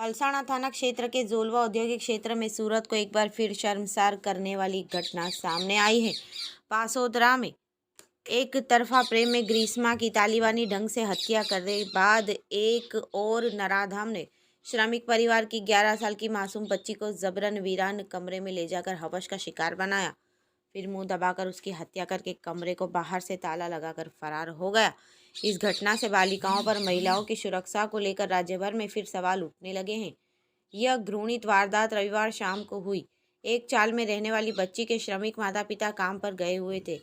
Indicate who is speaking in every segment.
Speaker 1: पलसाना थाना क्षेत्र के जोलवा औद्योगिक क्षेत्र में सूरत को एक बार फिर शर्मसार करने वाली घटना सामने आई है। पासोदरा में एक तरफा प्रेम में ग्रीष्मा की तालिबानी ढंग से हत्या करने बाद एक और नराधम ने श्रमिक परिवार की 11 साल की मासूम बच्ची को जबरन वीरान कमरे में ले जाकर हवस का शिकार बनाया, फिर मुंह दबाकर उसकी हत्या करके कमरे को बाहर से ताला लगाकर फरार हो गया। इस घटना से बालिकाओं पर महिलाओं की सुरक्षा को लेकर राज्य भर में फिर सवाल उठने लगे हैं। यह घृणित वारदात रविवार शाम को हुई। एक चाल में रहने वाली बच्ची के श्रमिक माता पिता काम पर गए हुए थे।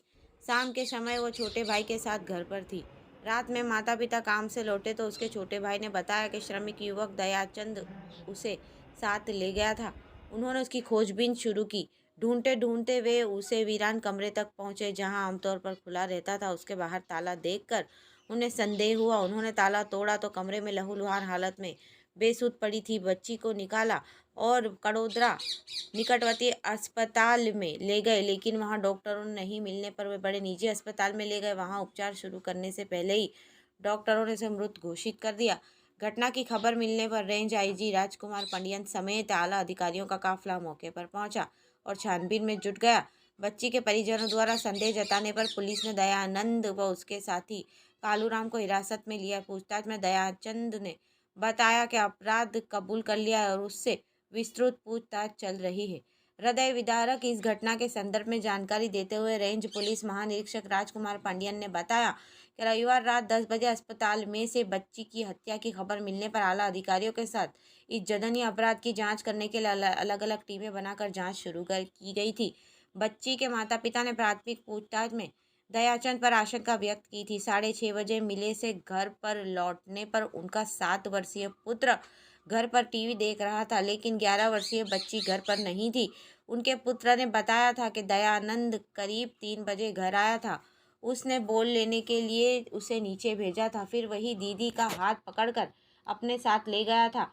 Speaker 1: शाम के समय वो छोटे भाई के साथ घर पर थी। रात में माता पिता काम से लौटे तो उसके छोटे भाई ने बताया कि श्रमिक युवक दयाचंद उसे साथ ले गया था। उन्होंने उसकी खोजबीन शुरू की। ढूंढते ढूंढते वे उसे वीरान कमरे तक पहुंचे, जहां आमतौर पर खुला रहता था। उसके बाहर ताला देखकर उन्हें संदेह हुआ। उन्होंने ताला तोड़ा तो कमरे में लहूलुहान हालत में बेसुध पड़ी थी बच्ची को निकाला और कड़ोदरा निकटवर्ती अस्पताल में ले गए, लेकिन वहां डॉक्टरों ने नहीं मिलने पर वे बड़े निजी अस्पताल में ले गए। वहां उपचार शुरू करने से पहले ही डॉक्टरों ने उसे मृत घोषित कर दिया। घटना की खबर मिलने पर रेंज आईजी राजकुमार पंडियन समेत आला अधिकारियों का काफिला मौके पर पहुंचा और छानबीन में जुट गया। बच्ची के परिजनों द्वारा संदेह जताने पर पुलिस ने दयानंद व उसके साथी कालूराम को हिरासत में लिया। पूछताछ में दयाचंद ने बताया कि अपराध कबूल कर लिया है और उससे विस्तृत पूछताछ चल रही है। हृदय विदारक इस घटना के संदर्भ में जानकारी देते हुए रेंज पुलिस महानिरीक्षक राजकुमार पांडियन ने बताया कि रविवार रात 10 बजे अस्पताल में से बच्ची की हत्या की खबर मिलने पर आला अधिकारियों के साथ इस जघन्य अपराध की जांच करने के लिए अलग अलग टीमें बनाकर जांच शुरू की गई थी। बच्ची के माता पिता ने प्राथमिक पूछताछ में दयाचंद पर आशंका व्यक्त की थी। 6:30 बजे मिले से घर पर लौटने पर उनका 7 वर्षीय पुत्र घर पर टीवी देख रहा था, लेकिन 11 वर्षीय बच्ची घर पर नहीं थी। उनके पुत्र ने बताया था कि दयानंद करीब 3 बजे घर आया था। उसने बोल लेने के लिए उसे नीचे भेजा था, फिर वही दीदी का हाथ पकड़कर अपने साथ ले गया था।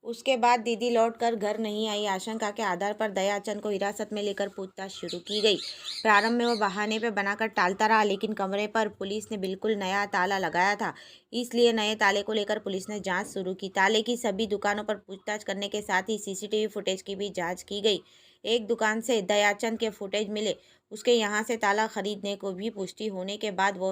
Speaker 1: उसके बाद दीदी लौटकर घर नहीं आई। आशंका के आधार पर दयाचंद को हिरासत में लेकर पूछताछ शुरू की गई। प्रारंभ में वो बहाने पे बनाकर टालता रहा, लेकिन कमरे पर पुलिस ने बिल्कुल नया ताला लगाया था, इसलिए नए ताले को लेकर पुलिस ने जांच शुरू की। ताले की सभी दुकानों पर पूछताछ करने के साथ ही सीसीटीवी फुटेज की भी जांच की गई। एक दुकान से दयाचंद के फुटेज मिले। उसके यहाँ से ताला खरीदने को भी पुष्टि होने के बाद वो